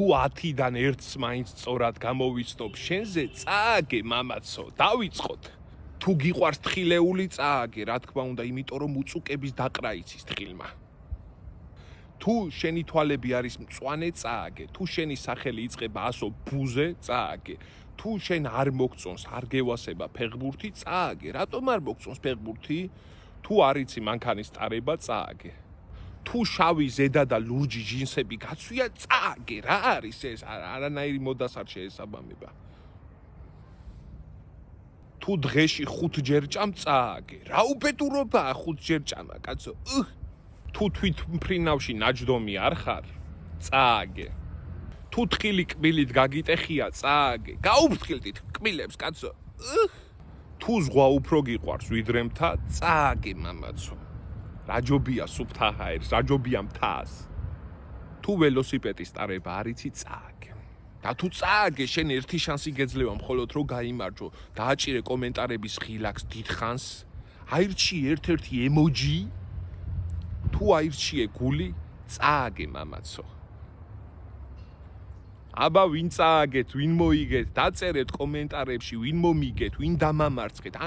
თუ 10-დან 1-ს მაინც სწორად გამოვიცნობ შენზე, წააგე მამაცო, დავიწყოთ. თუ გიყვარს თხილეული, წააგე, რა თქმა უნდა, იმიტომ რომ უწუკების დაყრა იცის თხილმა. თუ შენი თვალები არის მწვანე, წააგე, თუ შენი სახელი იწყება ასო ბუზე, წააგე. თუ შენ არ მოგწონს, არ გევასება ფეხბურთი, წააგე. რატომ არ მოგწონს ფეხბურთი? თუ არ იცი მანქანის ტარება, წააგე. თუ შავი ზედა და ლურჯი ჯინსები გაცვია, წააგე. რა არის ეს? არანაირი მოდას არ შეესაბამება. თუ დღეში 5-ჯერ ჭამ, წააგე. რა უბედურობაა 5-ჯერ ჭამა, კაცო? თუ თვითმფრინავში ნაჯდომი არ ხარ, წააგე. თუ თხილი კბილით გაგიტეხია, წააგე. გაუფრთხილდით კბილებს, კაცო. თუ ზღვა უფრო გიყვარს ვიდრე მთა, წააგე მამაცო. რაჯობია სუფთა ჰაერს, რაჯობია მთას. თუ ველოსიპედის ტარება არ იცი, წააგე. და თუ წააგე, შენ ერთი შანსი გეძლევა მხოლოდ რომ გაიმარჯვო, დააჭირე კომენტარების ღილაკს დიდხანს, აირჩიე ერთ-ერთი ემოჯი, თუ აირჩიე გული, წააგე მამაცო. აბა ვინ წააგეთ, ვინ მოიგეთ, დაწერეთ კომენტარებში, ვინ მომიგეთ, ვინ დამამარცხეთ.